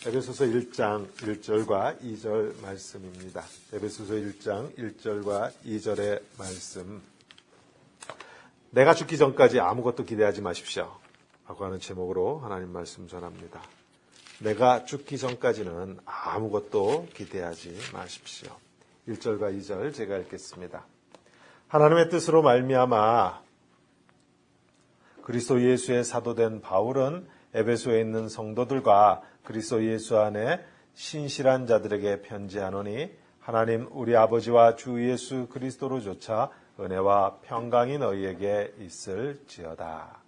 에베소서 1장 1절과 2절 말씀입니다. 에베소서 1장 1절과 2절의 말씀. 내가 죽기 전까지 아무것도 기대하지 마십시오. 라고 하는 제목으로 하나님 말씀 전합니다. 내가 죽기 전까지는 아무것도 기대하지 마십시오. 1절과 2절 제가 읽겠습니다. 하나님의 뜻으로 말미암아 그리스도 예수의 사도된 바울은 에베소에 있는 성도들과 그리스도 예수 안에 신실한 자들에게 편지하노니 하나님 우리 아버지와 주 예수 그리스도로조차 은혜와 평강이 너희에게 있을지어다.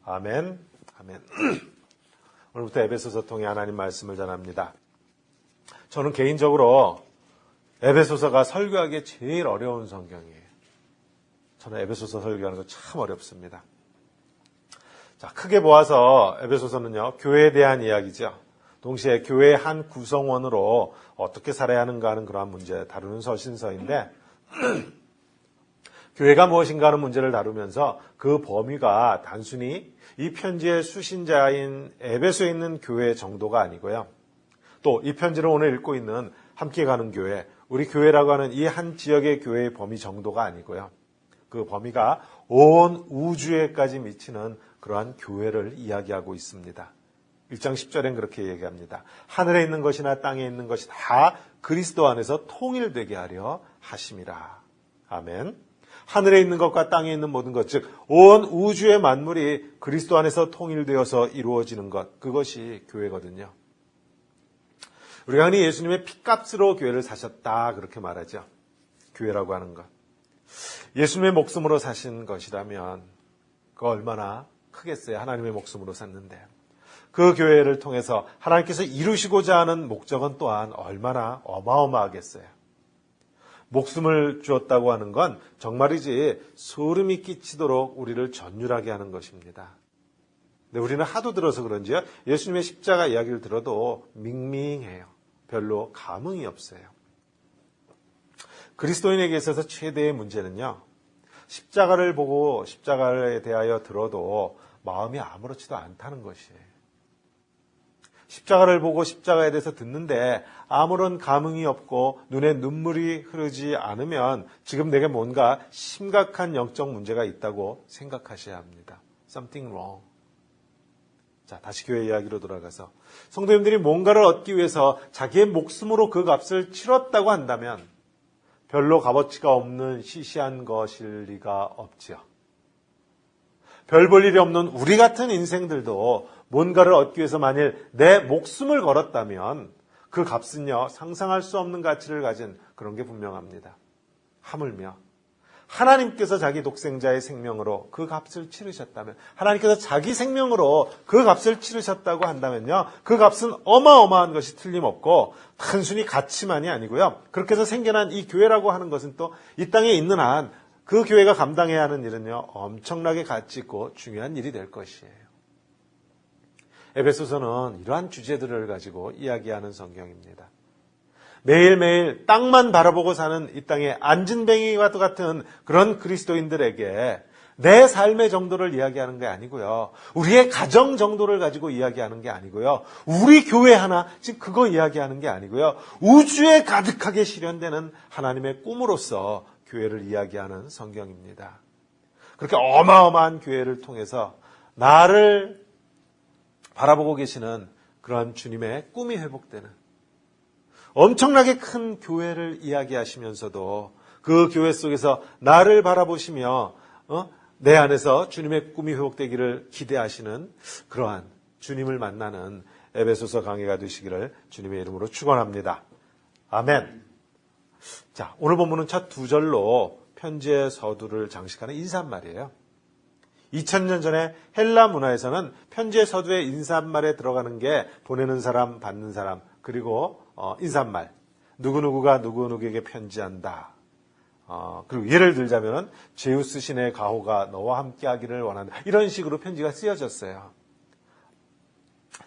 아멘. 아멘. 오늘부터 에베소서 통해 하나님 말씀을 전합니다. 저는 개인적으로 에베소서가 설교하기에 제일 어려운 성경이에요. 저는 에베소서 설교하는 거 참 어렵습니다. 자, 크게 모아서 에베소서는요, 교회에 대한 이야기죠. 동시에 교회의 한 구성원으로 어떻게 살아야 하는가 하는 그러한 문제 다루는 서신서인데 교회가 무엇인가 하는 문제를 다루면서 그 범위가 단순히 이 편지의 수신자인 에베소에 있는 교회 정도가 아니고요. 또 이 편지를 오늘 읽고 있는 함께 가는 교회, 우리 교회라고 하는 이 한 지역의 교회의 범위 정도가 아니고요. 그 범위가 온 우주에까지 미치는 그러한 교회를 이야기하고 있습니다. 1장 10절엔 그렇게 얘기합니다. 하늘에 있는 것이나 땅에 있는 것이 다 그리스도 안에서 통일되게 하려 하심이라. 아멘. 하늘에 있는 것과 땅에 있는 모든 것, 즉 온 우주의 만물이 그리스도 안에서 통일되어서 이루어지는 것, 그것이 교회거든요. 우리가 흔히 예수님의 핏값으로 교회를 사셨다 그렇게 말하죠. 교회라고 하는 것. 예수님의 목숨으로 사신 것이라면 그 얼마나 크겠어요. 하나님의 목숨으로 샀는데. 그 교회를 통해서 하나님께서 이루시고자 하는 목적은 또한 얼마나 어마어마하겠어요. 목숨을 주었다고 하는 건 정말이지 소름이 끼치도록 우리를 전율하게 하는 것입니다. 근데 우리는 하도 들어서 그런지요. 예수님의 십자가 이야기를 들어도 밍밍해요. 별로 감흥이 없어요. 그리스도인에게 있어서 최대의 문제는요. 십자가를 보고 십자가에 대하여 들어도 마음이 아무렇지도 않다는 것이에요. 십자가를 보고 십자가에 대해서 듣는데 아무런 감흥이 없고 눈에 눈물이 흐르지 않으면 지금 내게 뭔가 심각한 영적 문제가 있다고 생각하셔야 합니다. Something wrong. 자, 다시 교회 이야기로 돌아가서 성도님들이 뭔가를 얻기 위해서 자기의 목숨으로 그 값을 치렀다고 한다면 별로 값어치가 없는 시시한 것일 리가 없지요. 별 볼 일이 없는 우리 같은 인생들도 뭔가를 얻기 위해서 만일 내 목숨을 걸었다면 그 값은요, 상상할 수 없는 가치를 가진 그런 게 분명합니다. 하물며 하나님께서 자기 독생자의 생명으로 그 값을 치르셨다면, 하나님께서 자기 생명으로 그 값을 치르셨다고 한다면요, 그 값은 어마어마한 것이 틀림없고 단순히 가치만이 아니고요. 그렇게 해서 생겨난 이 교회라고 하는 것은 또 이 땅에 있는 한 그 교회가 감당해야 하는 일은요, 엄청나게 가치 있고 중요한 일이 될 것이에요. 에베소서는 이러한 주제들을 가지고 이야기하는 성경입니다. 매일매일 땅만 바라보고 사는 이 땅의 안진뱅이와 같은 그런 그리스도인들에게 내 삶의 정도를 이야기하는 게 아니고요. 우리의 가정 정도를 가지고 이야기하는 게 아니고요. 우리 교회 하나, 지금 그거 이야기하는 게 아니고요. 우주에 가득하게 실현되는 하나님의 꿈으로서 교회를 이야기하는 성경입니다. 그렇게 어마어마한 교회를 통해서 나를 바라보고 계시는 그런 주님의 꿈이 회복되는 엄청나게 큰 교회를 이야기하시면서도 그 교회 속에서 나를 바라보시며 내 안에서 주님의 꿈이 회복되기를 기대하시는 그러한 주님을 만나는 에베소서 강해가 되시기를 주님의 이름으로 축원합니다. 아멘. 자, 오늘 본문은 첫 두 절로 편지의 서두를 장식하는 인사말이에요. 2000년 전에 헬라 문화에서는 편지의 서두에 인사말에 들어가는 게 보내는 사람, 받는 사람, 그리고 인사말. 누구누구가 누구누구에게 편지한다. 그리고 예를 들자면 제우스 신의 가호가 너와 함께하기를 원한다. 이런 식으로 편지가 쓰여졌어요.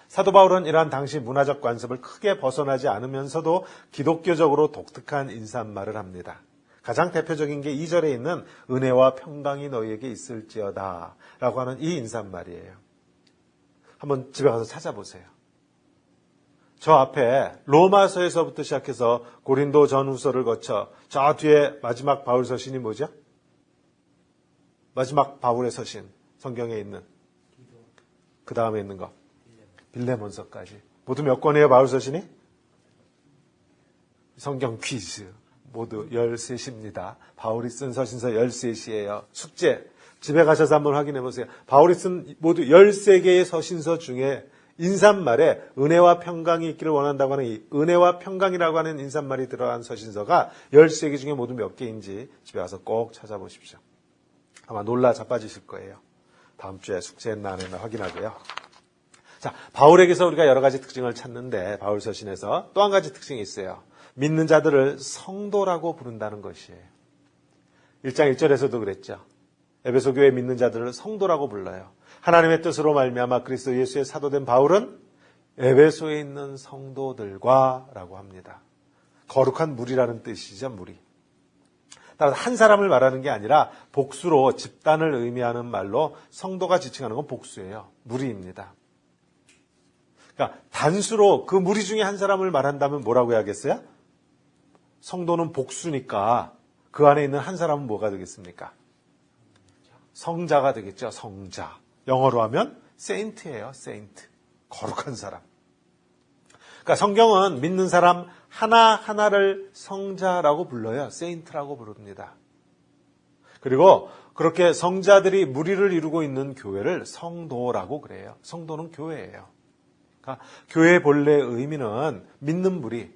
사도 바울은 이러한 당시 문화적 관습을 크게 벗어나지 않으면서도 기독교적으로 독특한 인사말을 합니다. 가장 대표적인 게 2절에 있는 은혜와 평강이 너희에게 있을지어다 라고 하는 이 인사말이에요. 한번 집에 가서 찾아보세요. 저 앞에 로마서에서부터 시작해서 고린도 전후서를 거쳐 저 뒤에 마지막 바울 서신이 뭐죠? 마지막 바울의 서신, 성경에 있는 그 다음에 있는 거 빌레몬서까지 모두 몇 권이에요? 바울 서신이? 성경 퀴즈 모두 13입니다. 바울이 쓴 서신서 13이에요. 숙제 집에 가셔서 한번 확인해 보세요. 바울이 쓴 모두 13개의 서신서 중에 인사말에 은혜와 평강이 있기를 원한다고 하는 이 은혜와 평강이라고 하는 인사말이 들어간 서신서가 13개 중에 모두 몇 개인지 집에 가서 꼭 찾아보십시오. 아마 놀라 자빠지실 거예요. 다음 주에 숙제했나 안 했나 확인하고요. 자, 바울에게서 우리가 여러 가지 특징을 찾는데 바울 서신에서 또 한 가지 특징이 있어요. 믿는 자들을 성도라고 부른다는 것이에요. 1장 1절에서도 그랬죠. 에베소 교회 믿는 자들을 성도라고 불러요. 하나님의 뜻으로 말미암아 그리스도 예수의 사도된 바울은 에베소에 있는 성도들과 라고 합니다. 거룩한 무리라는 뜻이죠. 무리. 따라서 한 사람을 말하는 게 아니라 복수로 집단을 의미하는 말로 성도가 지칭하는 건 복수예요. 무리입니다. 그러니까 단수로 그 무리 중에 한 사람을 말한다면 뭐라고 해야겠어요? 성도는 복수니까 그 안에 있는 한 사람은 뭐가 되겠습니까? 성자가 되겠죠. 성자. 영어로 하면 saint예요. saint. 거룩한 사람. 그러니까 성경은 믿는 사람 하나하나를 성자라고 불러요. saint라고 부릅니다. 그리고 그렇게 성자들이 무리를 이루고 있는 교회를 성도라고 그래요. 성도는 교회예요. 그러니까 교회의 본래 의미는 믿는 무리,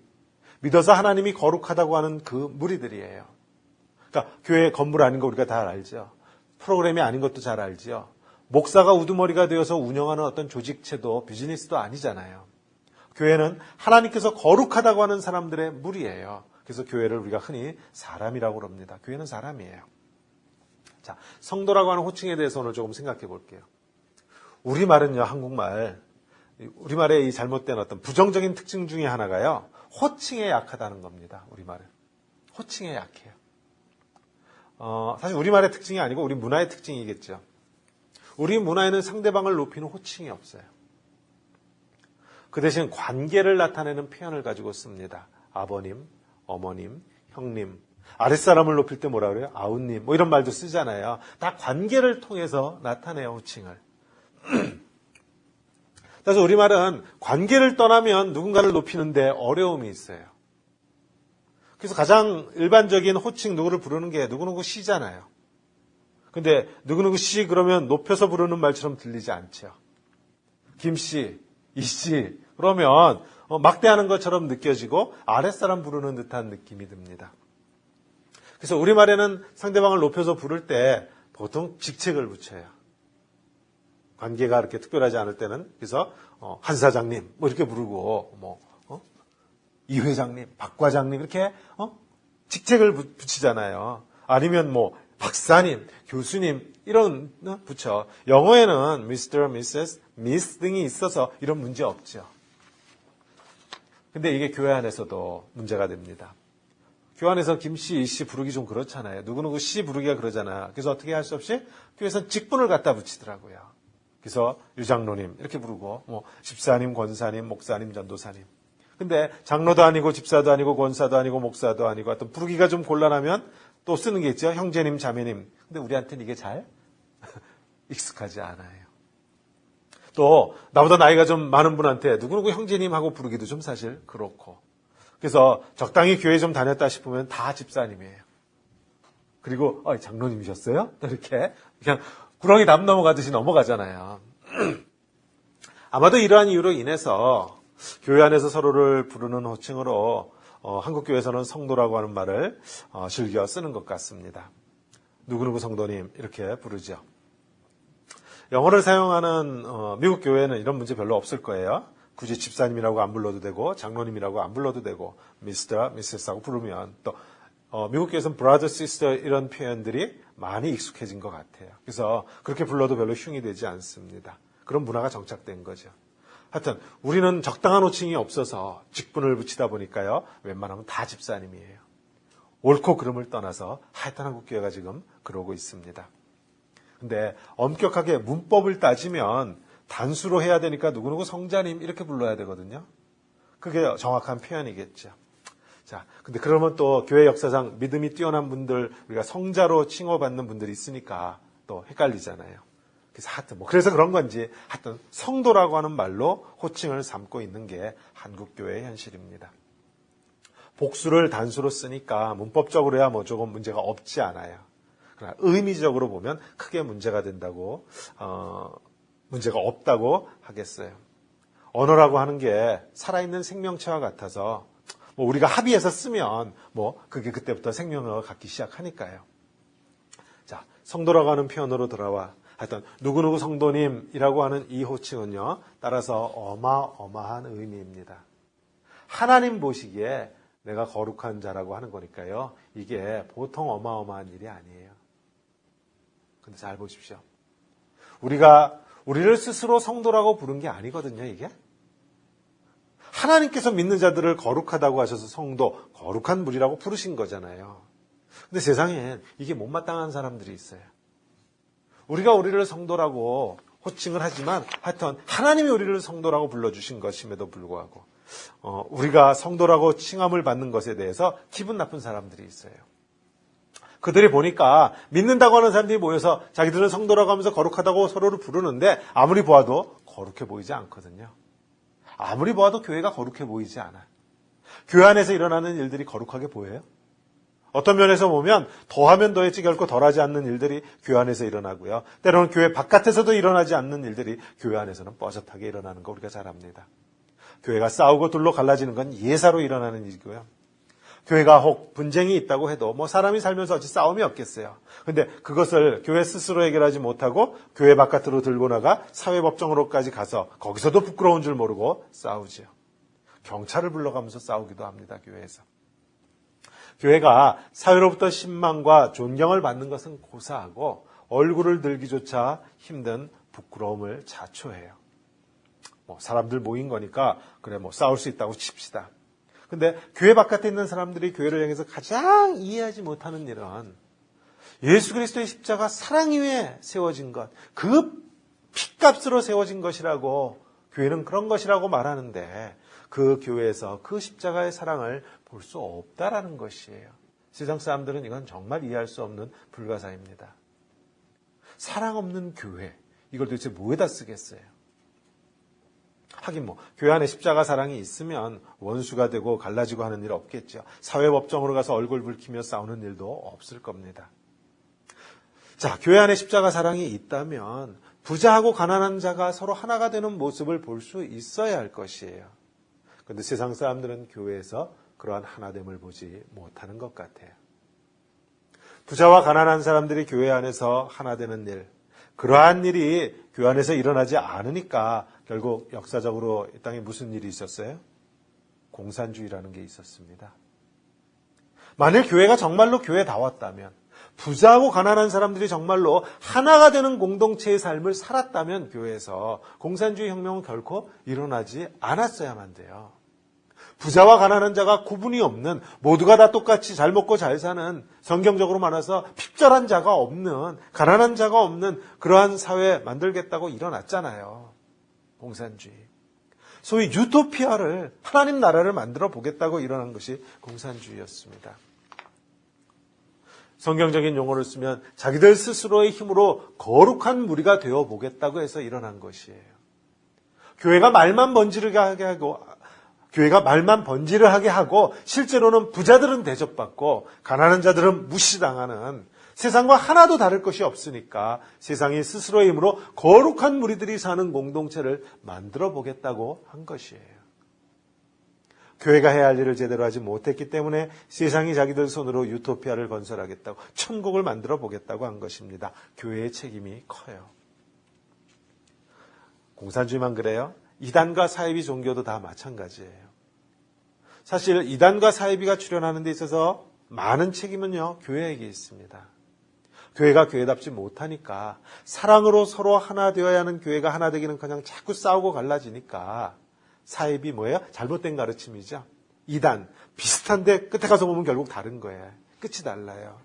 믿어서 하나님이 거룩하다고 하는 그 무리들이에요. 그러니까 교회 건물 아닌 거 우리가 다 알죠. 프로그램이 아닌 것도 잘 알죠. 목사가 우두머리가 되어서 운영하는 어떤 조직체도 비즈니스도 아니잖아요. 교회는 하나님께서 거룩하다고 하는 사람들의 무리예요. 그래서 교회를 우리가 흔히 사람이라고 그럽니다. 교회는 사람이에요. 자, 성도라고 하는 호칭에 대해서 오늘 조금 생각해 볼게요. 우리말은요, 한국말, 우리말의 이 잘못된 어떤 부정적인 특징 중에 하나가요, 호칭에 약하다는 겁니다. 우리말은. 호칭에 약해요. 사실 우리말의 특징이 아니고 우리 문화의 특징이겠죠. 우리 문화에는 상대방을 높이는 호칭이 없어요. 그 대신 관계를 나타내는 표현을 가지고 씁니다. 아버님, 어머님, 형님. 아랫사람을 높일 때 뭐라 그래요? 아우님. 뭐 이런 말도 쓰잖아요. 다 관계를 통해서 나타내요, 호칭을. 그래서 우리말은 관계를 떠나면 누군가를 높이는데 어려움이 있어요. 그래서 가장 일반적인 호칭 누구를 부르는 게 누구누구 씨잖아요. 근데 누구누구 씨 그러면 높여서 부르는 말처럼 들리지 않죠. 김씨, 이씨 그러면 막대하는 것처럼 느껴지고 아랫사람 부르는 듯한 느낌이 듭니다. 그래서 우리말에는 상대방을 높여서 부를 때 보통 직책을 붙여요. 관계가 그렇게 특별하지 않을 때는 그래서 한 사장님 뭐 이렇게 부르고 이 회장님, 박 과장님 이렇게 직책을 붙이잖아요. 아니면 뭐 박사님, 교수님 이런 붙여. 영어에는 Mr., Mrs., Miss 등이 있어서 이런 문제 없죠. 근데 이게 교회 안에서도 문제가 됩니다. 교회 안에서 김씨, 이씨 부르기 좀 그렇잖아요. 누구누구 씨 부르기가 그러잖아요. 그래서 어떻게 할 수 없이 교회에서는 직분을 갖다 붙이더라고요. 그래서 유장로님 이렇게 부르고 뭐 집사님, 권사님, 목사님, 전도사님. 근데 장로도 아니고 집사도 아니고 권사도 아니고 목사도 아니고 어떤 부르기가 좀 곤란하면 또 쓰는 게 있죠. 형제님, 자매님. 근데 우리한테는 이게 잘 익숙하지 않아요. 또 나보다 나이가 좀 많은 분한테 누구누구 형제님하고 부르기도 좀 사실 그렇고. 그래서 적당히 교회 좀 다녔다 싶으면 다 집사님이에요. 그리고 장로님이셨어요? 이렇게 그냥 구렁이 담 넘어가듯이 넘어가잖아요. 아마도 이러한 이유로 인해서 교회 안에서 서로를 부르는 호칭으로 한국 교회에서는 성도라고 하는 말을 즐겨 쓰는 것 같습니다. 누구누구 성도님 이렇게 부르죠. 영어를 사용하는 미국 교회는 이런 문제 별로 없을 거예요. 굳이 집사님이라고 안 불러도 되고 장로님이라고 안 불러도 되고 Mr., Mrs.하고 부르면 또 미국 교회에서는 brother, sister 이런 표현들이 많이 익숙해진 것 같아요. 그래서 그렇게 불러도 별로 흉이 되지 않습니다. 그런 문화가 정착된 거죠. 하여튼 우리는 적당한 호칭이 없어서 직분을 붙이다 보니까요. 웬만하면 다 집사님이에요. 옳고 그름을 떠나서 하여튼 한국 교회가 지금 그러고 있습니다. 근데 엄격하게 문법을 따지면 단수로 해야 되니까 누구누구 성자님 이렇게 불러야 되거든요. 그게 정확한 표현이겠죠. 자, 근데 그러면 또 교회 역사상 믿음이 뛰어난 분들, 우리가 성자로 칭호받는 분들이 있으니까 또 헷갈리잖아요. 그래서 하여튼 그래서 그런 건지 하여튼 성도라고 하는 말로 호칭을 삼고 있는 게 한국교회의 현실입니다. 복수를 단수로 쓰니까 문법적으로야 조금 문제가 없지 않아요. 그러나 의미적으로 보면 크게 문제가 된다고, 문제가 없다고 하겠어요. 언어라고 하는 게 살아있는 생명체와 같아서 우리가 합의해서 쓰면 그게 그때부터 생명력을 갖기 시작하니까요. 자, 성도라고 하는 표현으로 돌아와 하여튼 누구누구 성도님이라고 하는 이 호칭은요, 따라서 어마어마한 의미입니다. 하나님 보시기에 내가 거룩한 자라고 하는 거니까요, 이게 보통 어마어마한 일이 아니에요. 근데 잘 보십시오. 우리를 스스로 성도라고 부른 게 아니거든요, 이게. 하나님께서 믿는 자들을 거룩하다고 하셔서 성도, 거룩한 무리라고 부르신 거잖아요. 근데 세상엔 이게 못마땅한 사람들이 있어요. 우리가 우리를 성도라고 호칭을 하지만 하여튼 하나님이 우리를 성도라고 불러주신 것임에도 불구하고 우리가 성도라고 칭함을 받는 것에 대해서 기분 나쁜 사람들이 있어요. 그들이 보니까 믿는다고 하는 사람들이 모여서 자기들은 성도라고 하면서 거룩하다고 서로를 부르는데 아무리 보아도 거룩해 보이지 않거든요. 아무리 보아도 교회가 거룩해 보이지 않아요. 교회 안에서 일어나는 일들이 거룩하게 보여요? 어떤 면에서 보면 더하면 더했지 결코 덜하지 않는 일들이 교회 안에서 일어나고요. 때로는 교회 바깥에서도 일어나지 않는 일들이 교회 안에서는 뻐젓하게 일어나는 거 우리가 잘 압니다. 교회가 싸우고 둘로 갈라지는 건 예사로 일어나는 일이고요. 교회가 혹 분쟁이 있다고 해도 사람이 살면서 어찌 싸움이 없겠어요. 근데 그것을 교회 스스로 해결하지 못하고 교회 바깥으로 들고 나가 사회법정으로까지 가서 거기서도 부끄러운 줄 모르고 싸우지요. 경찰을 불러가면서 싸우기도 합니다, 교회에서. 교회가 사회로부터 신망과 존경을 받는 것은 고사하고 얼굴을 들기조차 힘든 부끄러움을 자초해요. 사람들 모인 거니까 그래 싸울 수 있다고 칩시다. 근데 교회 바깥에 있는 사람들이 교회를 향해서 가장 이해하지 못하는 일은 예수 그리스도의 십자가 사랑 위에 세워진 것, 그 핏값으로 세워진 것이라고 교회는 그런 것이라고 말하는데 그 교회에서 그 십자가의 사랑을 볼 수 없다라는 것이에요. 세상 사람들은 이건 정말 이해할 수 없는 불가사입니다. 사랑 없는 교회, 이걸 도대체 뭐에다 쓰겠어요? 하긴 교회 안에 십자가 사랑이 있으면 원수가 되고 갈라지고 하는 일 없겠죠. 사회법정으로 가서 얼굴 붉히며 싸우는 일도 없을 겁니다. 자, 교회 안에 십자가 사랑이 있다면 부자하고 가난한 자가 서로 하나가 되는 모습을 볼 수 있어야 할 것이에요. 그런데 세상 사람들은 교회에서 그러한 하나됨을 보지 못하는 것 같아요. 부자와 가난한 사람들이 교회 안에서 하나 되는 일, 그러한 일이 교회 안에서 일어나지 않으니까 결국 역사적으로 이 땅에 무슨 일이 있었어요? 공산주의라는 게 있었습니다. 만일 교회가 정말로 교회다웠다면, 부자하고 가난한 사람들이 정말로 하나가 되는 공동체의 삶을 살았다면 교회에서 공산주의 혁명은 결코 일어나지 않았어야만 돼요. 부자와 가난한 자가 구분이 없는, 모두가 다 똑같이 잘 먹고 잘 사는, 성경적으로 말해서 핍절한 자가 없는, 가난한 자가 없는 그러한 사회 만들겠다고 일어났잖아요. 공산주의. 소위 유토피아를, 하나님 나라를 만들어 보겠다고 일어난 것이 공산주의였습니다. 성경적인 용어를 쓰면 자기들 스스로의 힘으로 거룩한 무리가 되어 보겠다고 해서 일어난 것이에요. 교회가 말만 번지르하게 하고 실제로는 부자들은 대접받고 가난한 자들은 무시당하는, 세상과 하나도 다를 것이 없으니까 세상이 스스로의 힘으로 거룩한 무리들이 사는 공동체를 만들어 보겠다고 한 것이에요. 교회가 해야 할 일을 제대로 하지 못했기 때문에 세상이 자기들 손으로 유토피아를 건설하겠다고, 천국을 만들어 보겠다고 한 것입니다. 교회의 책임이 커요. 공산주의만 그래요? 이단과 사이비 종교도 다 마찬가지예요. 사실 이단과 사이비가 출현하는 데 있어서 많은 책임은요, 교회에게 있습니다. 교회가 교회답지 못하니까, 사랑으로 서로 하나 되어야 하는 교회가 하나 되기는커녕 자꾸 싸우고 갈라지니까 사이비 뭐예요? 잘못된 가르침이죠. 이단, 비슷한데 끝에 가서 보면 결국 다른 거예요. 끝이 달라요.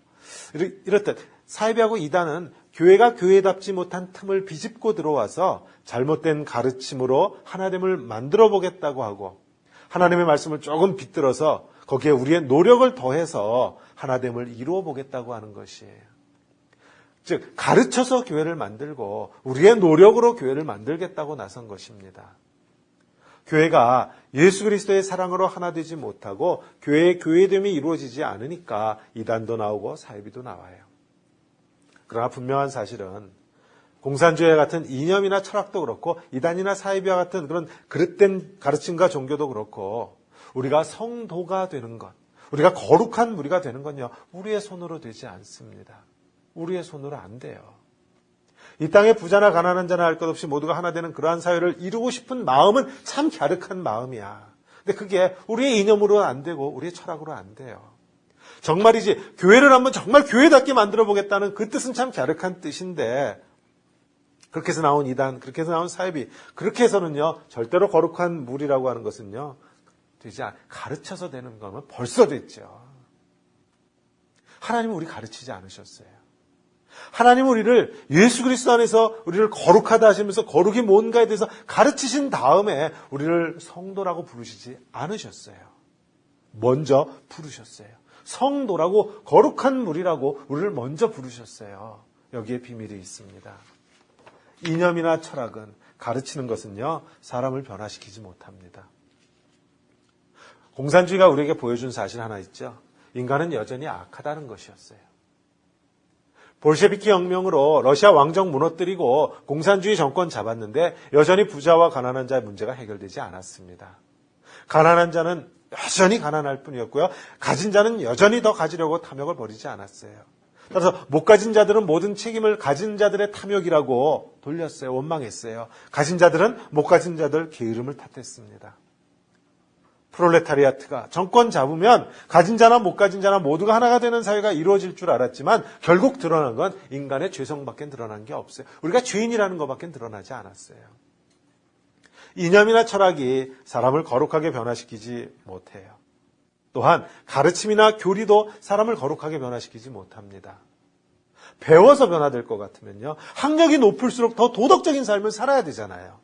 이렇듯 사이비하고 이단은 교회가 교회답지 못한 틈을 비집고 들어와서 잘못된 가르침으로 하나됨을 만들어 보겠다고 하고, 하나님의 말씀을 조금 빗들어서 거기에 우리의 노력을 더해서 하나됨을 이루어 보겠다고 하는 것이에요. 즉 가르쳐서 교회를 만들고 우리의 노력으로 교회를 만들겠다고 나선 것입니다. 교회가 예수 그리스도의 사랑으로 하나 되지 못하고 교회의 교회됨이 이루어지지 않으니까 이단도 나오고 사이비도 나와요. 그러나 분명한 사실은 공산주의와 같은 이념이나 철학도 그렇고 이단이나 사이비와 같은 그런 그릇된 가르침과 종교도 그렇고 우리가 성도가 되는 것, 우리가 거룩한 무리가 되는 건요, 우리의 손으로 되지 않습니다. 우리의 손으로 안 돼요. 이 땅에 부자나 가난한 자나 할 것 없이 모두가 하나 되는 그러한 사회를 이루고 싶은 마음은 참 갸륵한 마음이야. 근데 그게 우리의 이념으로 안 되고 우리의 철학으로 안 돼요. 정말이지 교회를 한번 정말 교회답게 만들어 보겠다는 그 뜻은 참 갸륵한 뜻인데 그렇게 해서 나온 이단, 그렇게 해서 나온 사이비, 그렇게 해서는요 절대로 거룩한 무리라고 하는 것은요 되지 않, 가르쳐서 되는 거면 벌써 됐죠. 하나님은 우리 가르치지 않으셨어요. 하나님은 우리를 예수 그리스도 안에서 우리를 거룩하다 하시면서 거룩이 뭔가에 대해서 가르치신 다음에 우리를 성도라고 부르시지 않으셨어요. 먼저 부르셨어요. 성도라고 거룩한 무리라고 우리를 먼저 부르셨어요. 여기에 비밀이 있습니다. 이념이나 철학은 가르치는 것은요 사람을 변화시키지 못합니다. 공산주의가 우리에게 보여준 사실 하나 있죠. 인간은 여전히 악하다는 것이었어요. 볼셰비키 혁명으로 러시아 왕정 무너뜨리고 공산주의 정권 잡았는데 여전히 부자와 가난한 자의 문제가 해결되지 않았습니다. 가난한 자는 여전히 가난할 뿐이었고요. 가진 자는 여전히 더 가지려고 탐욕을 버리지 않았어요. 따라서 못 가진 자들은 모든 책임을 가진 자들의 탐욕이라고 돌렸어요. 원망했어요. 가진 자들은 못 가진 자들 게으름을 탓했습니다. 프롤레타리아트가 정권 잡으면 가진 자나 못 가진 자나 모두가 하나가 되는 사회가 이루어질 줄 알았지만 결국 드러난 건 인간의 죄성밖에 드러난 게 없어요. 우리가 죄인이라는 것밖에 드러나지 않았어요. 이념이나 철학이 사람을 거룩하게 변화시키지 못해요. 또한 가르침이나 교리도 사람을 거룩하게 변화시키지 못합니다. 배워서 변화될 것 같으면요. 학력이 높을수록 더 도덕적인 삶을 살아야 되잖아요.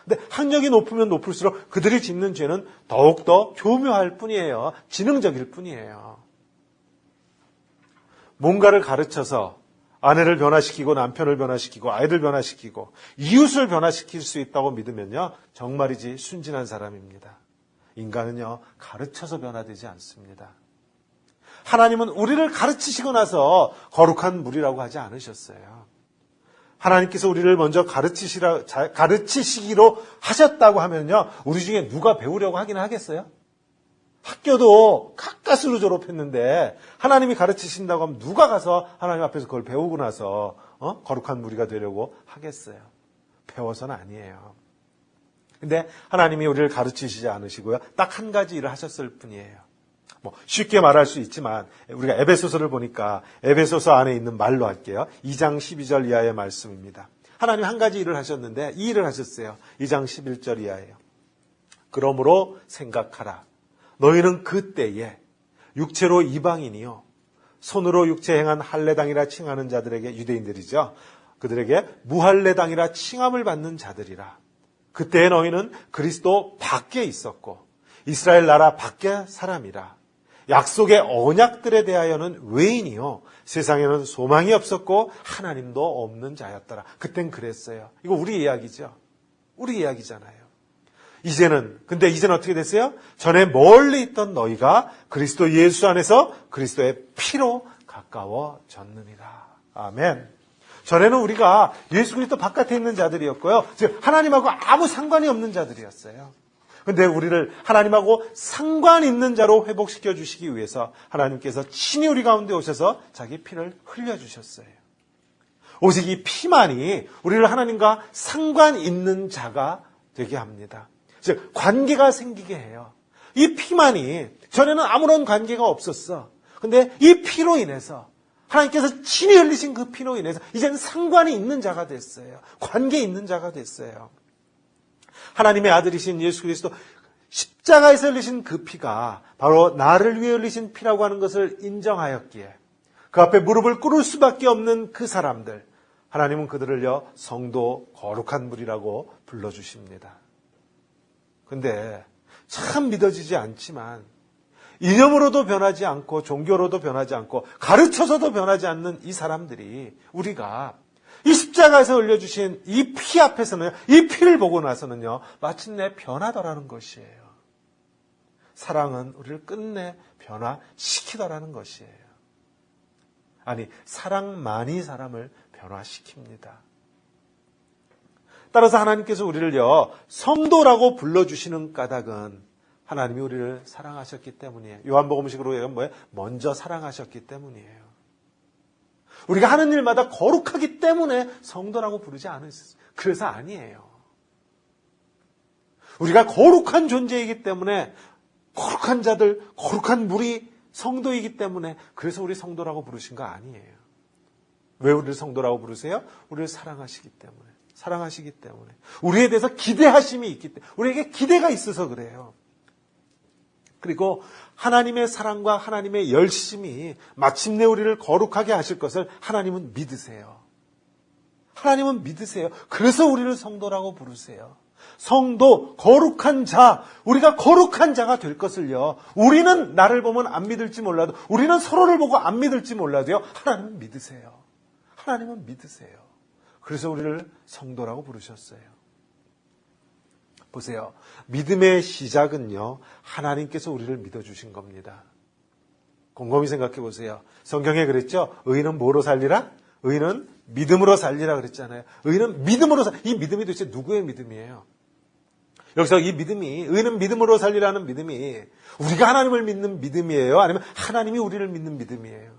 근데 학력이 높으면 높을수록 그들이 짓는 죄는 더욱더 교묘할 뿐이에요. 지능적일 뿐이에요. 뭔가를 가르쳐서 아내를 변화시키고 남편을 변화시키고 아이들 변화시키고 이웃을 변화시킬 수 있다고 믿으면요. 정말이지 순진한 사람입니다. 인간은요. 가르쳐서 변화되지 않습니다. 하나님은 우리를 가르치시고 나서 거룩한 무리라고 하지 않으셨어요. 하나님께서 우리를 먼저 가르치시기로 하셨다고 하면요. 우리 중에 누가 배우려고 하긴 하겠어요? 학교도 가까스로 졸업했는데 하나님이 가르치신다고 하면 누가 가서 하나님 앞에서 그걸 배우고 나서 거룩한 무리가 되려고 하겠어요? 배워서는 아니에요. 근데 하나님이 우리를 가르치시지 않으시고요. 딱 한 가지 일을 하셨을 뿐이에요. 쉽게 말할 수 있지만 우리가 에베소서를 보니까 에베소서 안에 있는 말로 할게요. 2장 12절 이하의 말씀입니다. 하나님 한 가지 일을 하셨는데 이 일을 하셨어요. 2장 11절 이하예요. 그러므로 생각하라. 너희는 그때에 육체로 이방인이요 손으로 육체 행한 할례당이라 칭하는 자들에게, 유대인들이죠. 그들에게 무할례당이라 칭함을 받는 자들이라. 그때에 너희는 그리스도 밖에 있었고 이스라엘 나라 밖의 사람이라. 약속의 언약들에 대하여는 외인이요 세상에는 소망이 없었고 하나님도 없는 자였더라. 그땐 그랬어요. 이거 우리 이야기죠. 우리 이야기잖아요. 근데 이제는 어떻게 됐어요? 전에 멀리 있던 너희가 그리스도 예수 안에서 그리스도의 피로 가까워졌느니라. 아멘. 전에는 우리가 예수 그리스도 바깥에 있는 자들이었고요. 즉 하나님하고 아무 상관이 없는 자들이었어요. 그런데 우리를 하나님하고 상관 있는 자로 회복시켜 주시기 위해서 하나님께서 친히 우리 가운데 오셔서 자기 피를 흘려주셨어요. 오직 이 피만이 우리를 하나님과 상관 있는 자가 되게 합니다. 즉 관계가 생기게 해요. 이 피만이, 전에는 아무런 관계가 없었어. 근데 이 피로 인해서 하나님께서 친히 흘리신 그 피로 인해서 이제는 상관이 있는 자가 됐어요. 관계 있는 자가 됐어요. 하나님의 아들이신 예수 그리스도 십자가에서 흘리신 그 피가 바로 나를 위해 흘리신 피라고 하는 것을 인정하였기에 그 앞에 무릎을 꿇을 수밖에 없는 그 사람들, 하나님은 그들을요 성도 거룩한 무리라고 불러주십니다. 근데 참 믿어지지 않지만 이념으로도 변하지 않고 종교로도 변하지 않고 가르쳐서도 변하지 않는 이 사람들이 우리가 이 십자가에서 흘려주신 이 피 앞에서는 이 피를 보고 나서는요 마침내 변하더라는 것이에요. 사랑은 우리를 끝내 변화시키더라는 것이에요. 아니 사랑만이 사람을 변화시킵니다. 따라서 하나님께서 우리를요 성도라고 불러주시는 까닭은 하나님이 우리를 사랑하셨기 때문이에요. 요한복음식으로 얘기하면 뭐예요? 먼저 사랑하셨기 때문이에요. 우리가 하는 일마다 거룩하기 때문에 성도라고 부르지 않으셨어요. 그래서 아니에요. 우리가 거룩한 존재이기 때문에 거룩한 자들, 거룩한 무리 성도이기 때문에 그래서 우리 성도라고 부르신 거 아니에요. 왜 우리를 성도라고 부르세요? 우리를 사랑하시기 때문에. 사랑하시기 때문에. 우리에 대해서 기대하심이 있기 때문에. 우리에게 기대가 있어서 그래요. 그리고 하나님의 사랑과 하나님의 열심이 마침내 우리를 거룩하게 하실 것을 하나님은 믿으세요. 하나님은 믿으세요. 그래서 우리를 성도라고 부르세요. 성도, 거룩한 자, 우리가 거룩한 자가 될 것을요. 우리는 나를 보면 안 믿을지 몰라도, 우리는 서로를 보고 안 믿을지 몰라도요. 하나님은 믿으세요. 하나님은 믿으세요. 그래서 우리를 성도라고 부르셨어요. 보세요. 믿음의 시작은요. 하나님께서 우리를 믿어주신 겁니다. 곰곰이 생각해 보세요. 성경에 그랬죠. 의인은 뭐로 살리라? 의인은 믿음으로 살리라 그랬잖아요. 의인은 믿음으로 이 믿음이 도대체 누구의 믿음이에요? 여기서 이 믿음이 의인은 믿음으로 살리라는 믿음이 우리가 하나님을 믿는 믿음이에요? 아니면 하나님이 우리를 믿는 믿음이에요?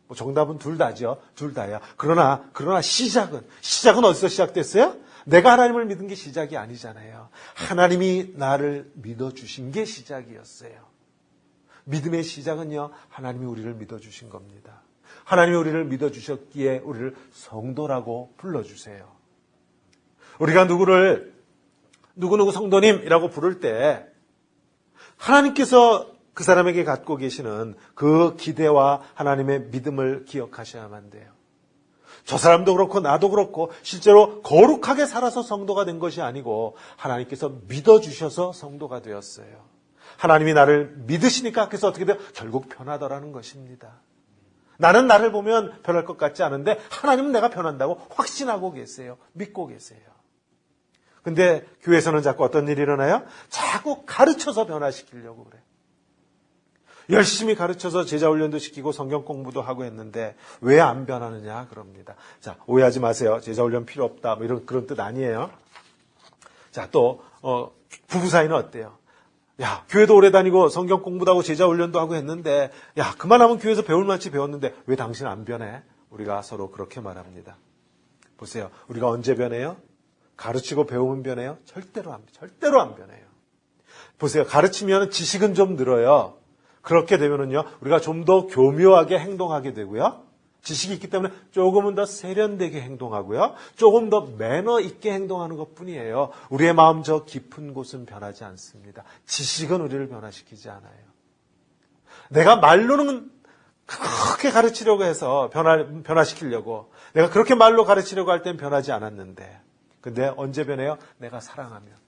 뭐 정답은 둘 다죠. 둘 다야. 그러나 시작은 어디서 시작됐어요? 내가 하나님을 믿은 게 시작이 아니잖아요. 하나님이 나를 믿어주신 게 시작이었어요. 믿음의 시작은요. 하나님이 우리를 믿어주신 겁니다. 하나님이 우리를 믿어주셨기에 우리를 성도라고 불러주세요. 우리가 누구를 누구누구 성도님이라고 부를 때 하나님께서 그 사람에게 갖고 계시는 그 기대와 하나님의 믿음을 기억하셔야만 돼요. 저 사람도 그렇고 나도 그렇고 실제로 거룩하게 살아서 성도가 된 것이 아니고 하나님께서 믿어주셔서 성도가 되었어요. 하나님이 나를 믿으시니까 그래서 어떻게 돼요? 결국 변하더라는 것입니다. 나는 나를 보면 변할 것 같지 않은데 하나님은 내가 변한다고 확신하고 계세요. 믿고 계세요. 근데 교회에서는 자꾸 어떤 일이 일어나요? 자꾸 가르쳐서 변화시키려고 그래요. 열심히 가르쳐서 제자 훈련도 시키고 성경 공부도 하고 했는데 왜 안 변하느냐 그럽니다. 자, 오해하지 마세요. 제자 훈련 필요 없다. 뭐 이런 그런 뜻 아니에요. 자, 또 부부 사이는 어때요? 야, 교회도 오래 다니고 성경 공부도 하고 제자 훈련도 하고 했는데 야, 그만하면 교회에서 배울 만치 배웠는데 왜 당신 안 변해? 우리가 서로 그렇게 말합니다. 보세요. 우리가 언제 변해요? 가르치고 배우면 변해요? 절대로 안 변해요. 보세요. 가르치면 지식은 좀 늘어요. 그렇게 되면은요, 우리가 좀 더 교묘하게 행동하게 되고요. 지식이 있기 때문에 조금은 더 세련되게 행동하고요. 조금 더 매너 있게 행동하는 것 뿐이에요. 우리의 마음 저 깊은 곳은 변하지 않습니다. 지식은 우리를 변화시키지 않아요. 내가 말로는 그렇게 가르치려고 해서 변화시키려고 내가 그렇게 말로 가르치려고 할 땐 변하지 않았는데 근데 언제 변해요? 내가 사랑하면.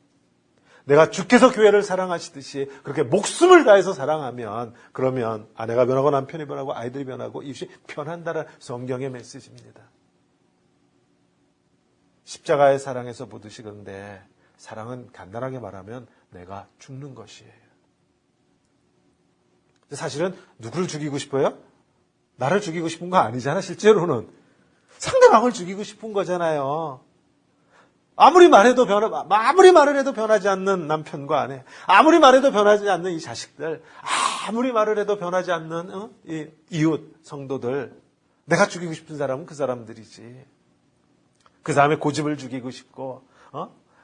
내가 주께서 교회를 사랑하시듯이 그렇게 목숨을 다해서 사랑하면 그러면 아내가 변하고 남편이 변하고 아이들이 변하고 이웃이 변한다는 성경의 메시지입니다. 십자가의 사랑에서 보듯이 그런데 사랑은 간단하게 말하면 내가 죽는 것이에요. 사실은 누구를 죽이고 싶어요? 나를 죽이고 싶은 거 아니잖아. 실제로는 상대방을 죽이고 싶은 거잖아요. 아무리 말을 해도 변하지 않는 남편과 아내, 아무리 말해도 변하지 않는 이 자식들, 아무리 말을 해도 변하지 않는 이 이웃 성도들, 내가 죽이고 싶은 사람은 그 사람들이지. 그 사람의 고집을 죽이고 싶고,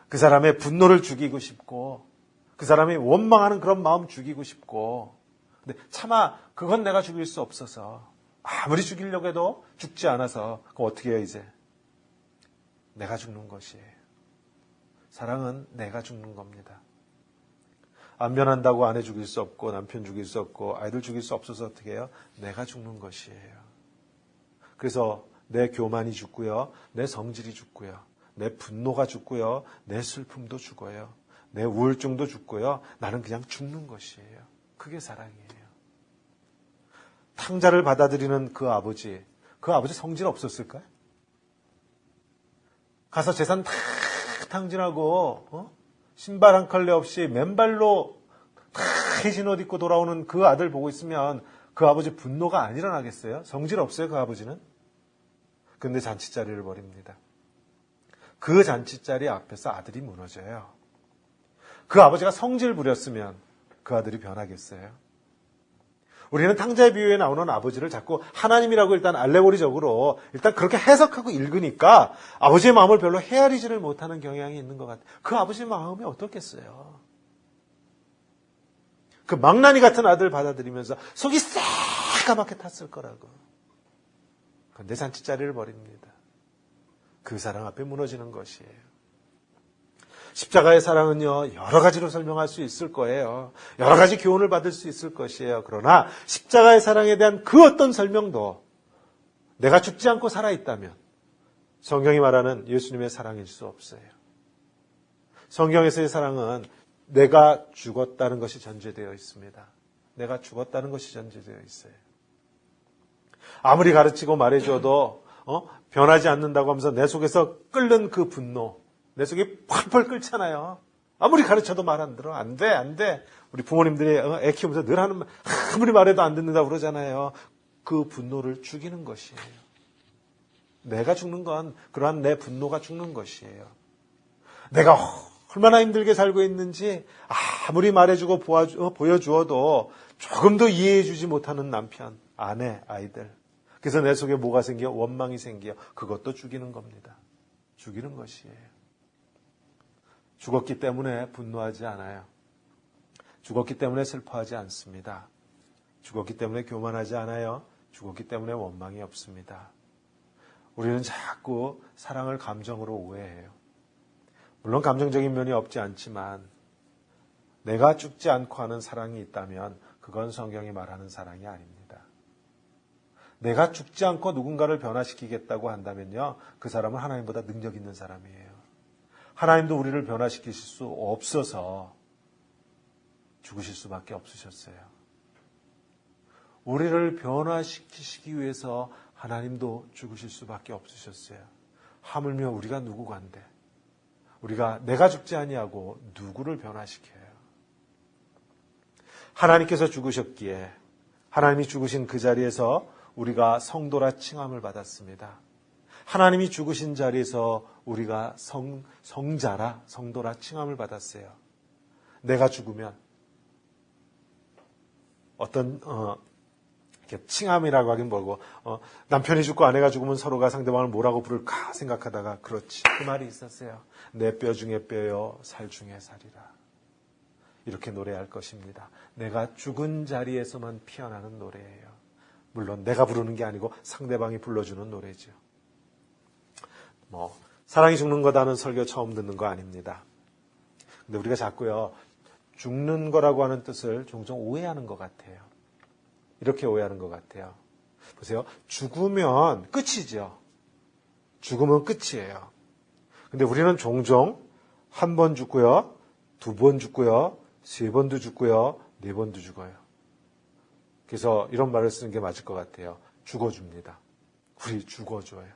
그 사람의 분노를 죽이고 싶고, 그 사람이 원망하는 그런 마음 죽이고 싶고, 근데 차마 그건 내가 죽일 수 없어서 아무리 죽이려고 해도 죽지 않아서 그럼 어떻게 해요 이제? 내가 죽는 것이에요. 사랑은 내가 죽는 겁니다. 안 변한다고 아내 죽일 수 없고 남편 죽일 수 없고 아이들 죽일 수 없어서 어떻게 해요? 내가 죽는 것이에요. 그래서 내 교만이 죽고요. 내 성질이 죽고요. 내 분노가 죽고요. 내 슬픔도 죽어요. 내 우울증도 죽고요. 나는 그냥 죽는 것이에요. 그게 사랑이에요. 탕자를 받아들이는 그 아버지 성질 없었을까요? 가서 재산 다 탕진하고 신발 한 컬레 없이 맨발로 다 해진 옷 입고 돌아오는 그 아들 보고 있으면 그 아버지 분노가 안 일어나겠어요? 성질 없어요, 그 아버지는? 근데 잔치자리를 벌입니다. 그 잔치자리 앞에서 아들이 무너져요. 그 아버지가 성질 부렸으면 그 아들이 변하겠어요? 우리는 탕자의 비유에 나오는 아버지를 자꾸 하나님이라고 일단 알레고리적으로 일단 그렇게 해석하고 읽으니까 아버지의 마음을 별로 헤아리지를 못하는 경향이 있는 것 같아요. 그 아버지의 마음이 어떻겠어요? 그 망나니 같은 아들 받아들이면서 속이 새까맣게 탔을 거라고. 그런데 잔치자리를 벌입니다. 그 사랑 앞에 무너지는 것이에요. 십자가의 사랑은요, 여러 가지로 설명할 수 있을 거예요. 여러 가지 교훈을 받을 수 있을 것이에요. 그러나 십자가의 사랑에 대한 그 어떤 설명도 내가 죽지 않고 살아있다면 성경이 말하는 예수님의 사랑일 수 없어요. 성경에서의 사랑은 내가 죽었다는 것이 전제되어 있습니다. 내가 죽었다는 것이 전제되어 있어요. 아무리 가르치고 말해줘도 변하지 않는다고 하면서 내 속에서 끓는 그 분노, 내 속이 펄펄 끓잖아요. 아무리 가르쳐도 말 안 들어. 안 돼, 안 돼. 우리 부모님들이 애 키우면서 늘 하는 말, 아무리 말해도 안 듣는다고 그러잖아요. 그 분노를 죽이는 것이에요. 내가 죽는 건 그러한 내 분노가 죽는 것이에요. 내가 얼마나 힘들게 살고 있는지 아무리 말해주고 보여주어도 조금도 이해해주지 못하는 남편, 아내, 아이들. 그래서 내 속에 뭐가 생겨? 원망이 생겨. 그것도 죽이는 겁니다. 죽이는 것이에요. 죽었기 때문에 분노하지 않아요. 죽었기 때문에 슬퍼하지 않습니다. 죽었기 때문에 교만하지 않아요. 죽었기 때문에 원망이 없습니다. 우리는 자꾸 사랑을 감정으로 오해해요. 물론 감정적인 면이 없지 않지만 내가 죽지 않고 하는 사랑이 있다면 그건 성경이 말하는 사랑이 아닙니다. 내가 죽지 않고 누군가를 변화시키겠다고 한다면요, 그 사람은 하나님보다 능력 있는 사람이에요. 하나님도 우리를 변화시키실 수 없어서 죽으실 수밖에 없으셨어요. 우리를 변화시키시기 위해서 하나님도 죽으실 수밖에 없으셨어요. 하물며 우리가 누구간데? 내가 죽지 아니하고 누구를 변화시켜요? 하나님께서 죽으셨기에 하나님이 죽으신 그 자리에서 우리가 성도라 칭함을 받았습니다. 하나님이 죽으신 자리에서 우리가 성자라, 성도라 칭함을 받았어요. 내가 죽으면 어떤 이렇게 칭함이라고 하긴 뭐고 남편이 죽고 아내가 죽으면 서로가 상대방을 뭐라고 부를까 생각하다가 그렇지, 그 말이 있었어요. 내 뼈 중에 뼈요 살 중에 살이라. 이렇게 노래할 것입니다. 내가 죽은 자리에서만 피어나는 노래예요. 물론 내가 부르는 게 아니고 상대방이 불러주는 노래죠. 사랑이 죽는 거다는 설교 처음 듣는 거 아닙니다. 근데 우리가 자꾸요, 죽는 거라고 하는 뜻을 종종 오해하는 것 같아요. 이렇게 오해하는 것 같아요. 보세요. 죽으면 끝이죠. 죽으면 끝이에요. 근데 우리는 종종 한 번 죽고요, 두 번 죽고요, 세 번도 죽고요, 네 번도 죽어요. 그래서 이런 말을 쓰는 게 맞을 것 같아요. 죽어줍니다. 우리 죽어줘요.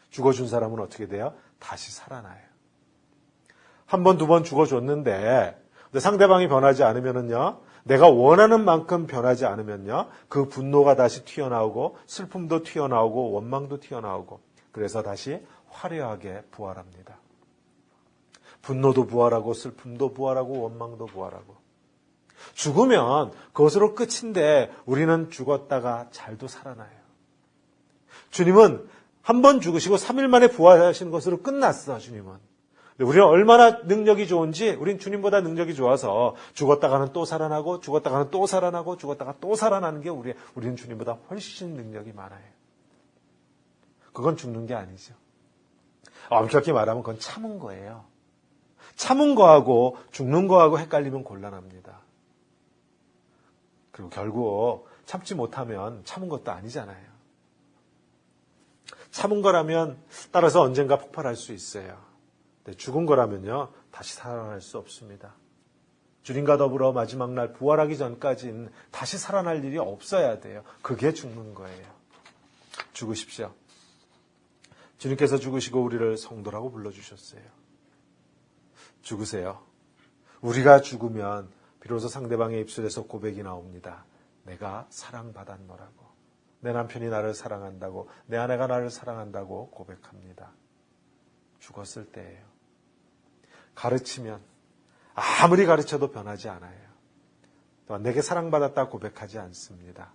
죽어준 사람은 어떻게 돼요? 다시 살아나요. 한 번, 두 번 죽어줬는데 상대방이 변하지 않으면은요, 내가 원하는 만큼 변하지 않으면요, 그 분노가 다시 튀어나오고 슬픔도 튀어나오고 원망도 튀어나오고, 그래서 다시 화려하게 부활합니다. 분노도 부활하고 슬픔도 부활하고 원망도 부활하고. 죽으면 그것으로 끝인데 우리는 죽었다가 잘도 살아나요. 주님은 한 번 죽으시고 3일 만에 부활하신 것으로 끝났어, 주님은. 우리는 얼마나 능력이 좋은지, 우린 주님보다 능력이 좋아서 죽었다가는 또 살아나고, 죽었다가는 또 살아나고, 죽었다가 또 살아나는 게 우리는 주님보다 훨씬 능력이 많아요. 그건 죽는 게 아니죠. 엄격히 말하면 그건 참은 거예요. 참은 거하고 죽는 거하고 헷갈리면 곤란합니다. 그리고 결국 참지 못하면 참은 것도 아니잖아요. 참은 거라면 따라서 언젠가 폭발할 수 있어요. 죽은 거라면요, 다시 살아날 수 없습니다. 주님과 더불어 마지막 날 부활하기 전까지는 다시 살아날 일이 없어야 돼요. 그게 죽는 거예요. 죽으십시오. 주님께서 죽으시고 우리를 성도라고 불러주셨어요. 죽으세요. 우리가 죽으면 비로소 상대방의 입술에서 고백이 나옵니다. 내가 사랑받았노라고. 내 남편이 나를 사랑한다고, 내 아내가 나를 사랑한다고 고백합니다. 죽었을 때예요. 가르치면 아무리 가르쳐도 변하지 않아요. 또한 내게 사랑받았다 고백하지 않습니다.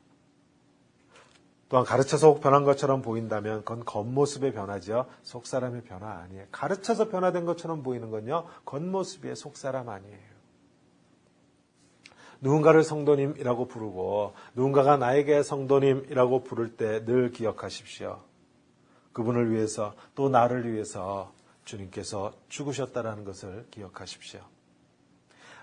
또한 가르쳐서 변한 것처럼 보인다면 그건 겉모습의 변화죠. 속사람의 변화 아니에요. 가르쳐서 변화된 것처럼 보이는 건요, 겉모습의 속사람 아니에요. 누군가를 성도님이라고 부르고 누군가가 나에게 성도님이라고 부를 때 늘 기억하십시오. 그분을 위해서 또 나를 위해서 주님께서 죽으셨다라는 것을 기억하십시오.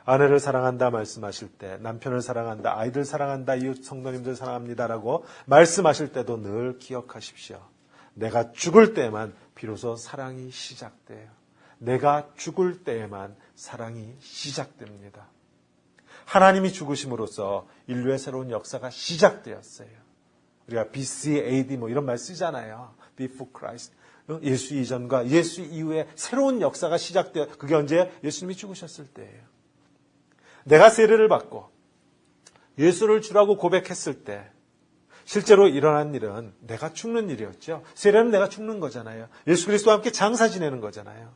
아내를 사랑한다 말씀하실 때, 남편을 사랑한다, 아이들 사랑한다, 이웃 성도님들 사랑합니다라고 말씀하실 때도 늘 기억하십시오. 내가 죽을 때에만 비로소 사랑이 시작돼요. 내가 죽을 때에만 사랑이 시작됩니다. 하나님이 죽으심으로써 인류의 새로운 역사가 시작되었어요. 우리가 BC, AD 뭐 이런 말 쓰잖아요. Before Christ. 예수 이전과 예수 이후에 새로운 역사가 시작되어, 그게 언제? 예수님이 죽으셨을 때예요. 내가 세례를 받고 예수를 주라고 고백했을 때 실제로 일어난 일은 내가 죽는 일이었죠. 세례는 내가 죽는 거잖아요. 예수 그리스도와 함께 장사 지내는 거잖아요.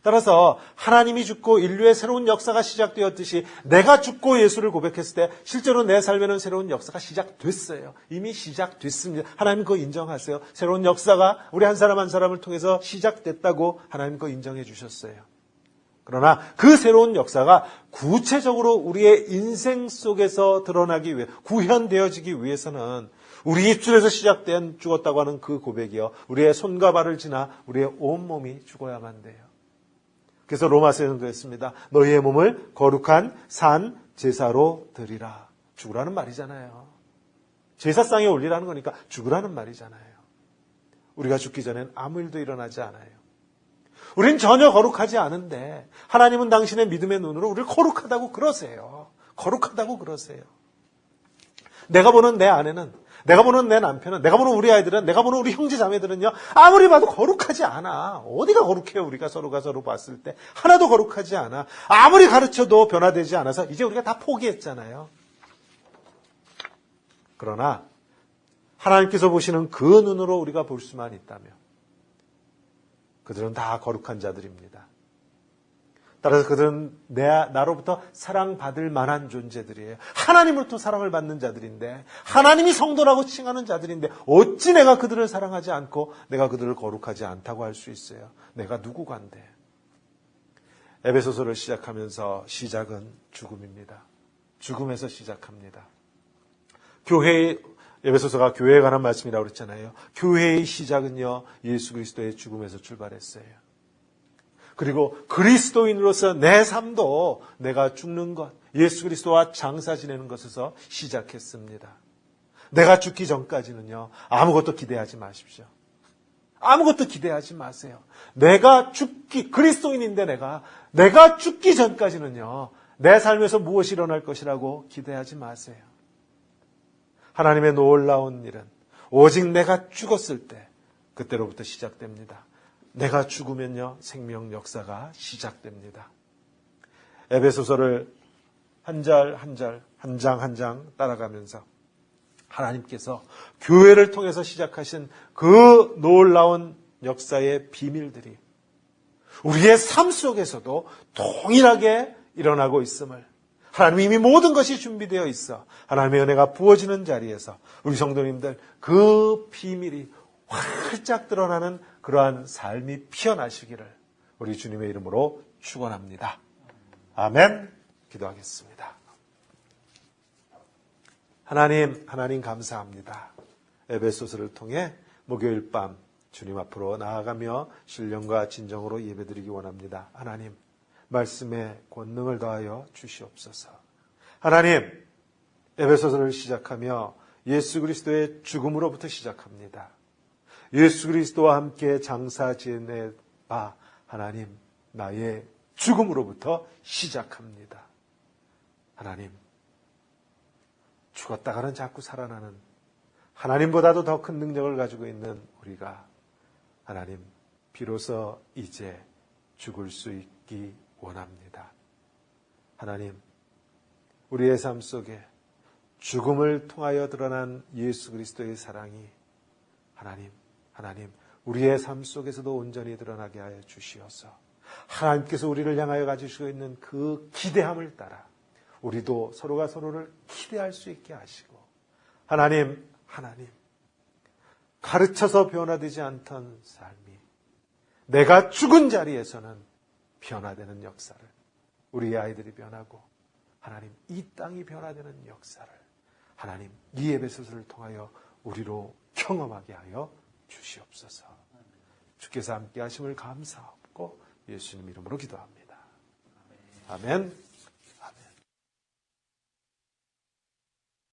따라서 하나님이 죽고 인류의 새로운 역사가 시작되었듯이 내가 죽고 예수를 고백했을 때 실제로 내 삶에는 새로운 역사가 시작됐어요. 이미 시작됐습니다. 하나님 그거 인정하세요. 새로운 역사가 우리 한 사람 한 사람을 통해서 시작됐다고 하나님 그거 인정해 주셨어요. 그러나 그 새로운 역사가 구체적으로 우리의 인생 속에서 드러나기 위해, 구현되어지기 위해서는 우리 입술에서 시작된 죽었다고 하는 그 고백이요, 우리의 손과 발을 지나 우리의 온몸이 죽어야만 돼요. 그래서 로마서에는 그랬습니다. 너희의 몸을 거룩한 산 제사로 드리라. 죽으라는 말이잖아요. 제사상에 올리라는 거니까 죽으라는 말이잖아요. 우리가 죽기 전엔 아무 일도 일어나지 않아요. 우린 전혀 거룩하지 않은데 하나님은 당신의 믿음의 눈으로 우리를 거룩하다고 그러세요. 거룩하다고 그러세요. 내가 보는 내 아내는, 내가 보는 내 남편은, 내가 보는 우리 아이들은, 내가 보는 우리 형제 자매들은요, 아무리 봐도 거룩하지 않아. 어디가 거룩해요? 우리가 서로가 서로 봤을 때 하나도 거룩하지 않아. 아무리 가르쳐도 변화되지 않아서 이제 우리가 다 포기했잖아요. 그러나 하나님께서 보시는 그 눈으로 우리가 볼 수만 있다면 그들은 다 거룩한 자들입니다. 따라서 그들은 나로부터 사랑받을 만한 존재들이에요. 하나님으로부터 사랑을 받는 자들인데, 하나님이 성도라고 칭하는 자들인데 어찌 내가 그들을 사랑하지 않고 내가 그들을 거룩하지 않다고 할 수 있어요. 내가 누구간데. 에베소서를 시작하면서 시작은 죽음입니다. 죽음에서 시작합니다. 에베소서가 교회에 관한 말씀이라고 그랬잖아요. 교회의 시작은요, 예수 그리스도의 죽음에서 출발했어요. 그리고 그리스도인으로서 내 삶도 내가 죽는 것, 예수 그리스도와 장사 지내는 것에서 시작했습니다. 내가 죽기 전까지는요, 아무것도 기대하지 마십시오. 아무것도 기대하지 마세요. 내가 죽기, 그리스도인인데 내가 죽기 전까지는요, 내 삶에서 무엇이 일어날 것이라고 기대하지 마세요. 하나님의 놀라운 일은 오직 내가 죽었을 때 그때로부터 시작됩니다. 내가 죽으면요, 생명 역사가 시작됩니다. 에베소서를 한 절 한 절, 한 장 한 장 따라가면서 하나님께서 교회를 통해서 시작하신 그 놀라운 역사의 비밀들이 우리의 삶 속에서도 동일하게 일어나고 있음을, 하나님이 이미 모든 것이 준비되어 있어 하나님의 은혜가 부어지는 자리에서 우리 성도님들 그 비밀이 활짝 드러나는 그러한 삶이 피어나시기를 우리 주님의 이름으로 축원합니다. 아멘. 기도하겠습니다. 하나님 감사합니다. 에베소서를 통해 목요일 밤 주님 앞으로 나아가며 신령과 진정으로 예배드리기 원합니다. 하나님, 말씀에 권능을 더하여 주시옵소서. 하나님, 에베소서를 시작하며 예수 그리스도의 죽음으로부터 시작합니다. 예수 그리스도와 함께 장사 지내봐 하나님, 나의 죽음으로부터 시작합니다. 하나님, 죽었다가는 자꾸 살아나는 하나님보다도 더 큰 능력을 가지고 있는 우리가 하나님, 비로소 이제 죽을 수 있기 원합니다. 하나님, 우리의 삶 속에 죽음을 통하여 드러난 예수 그리스도의 사랑이 하나님, 우리의 삶 속에서도 온전히 드러나게 하여 주시어서 하나님께서 우리를 향하여 가지시고 있는 그 기대함을 따라 우리도 서로가 서로를 기대할 수 있게 하시고 하나님, 가르쳐서 변화되지 않던 삶이 내가 죽은 자리에서는 변화되는 역사를 우리의 아이들이 변하고 하나님, 이 땅이 변화되는 역사를 하나님, 이 예배소서를 통하여 우리로 경험하게 하여 주시옵소서. 주께서 함께 하심을 감사하고 예수님 이름으로 기도합니다. 아멘.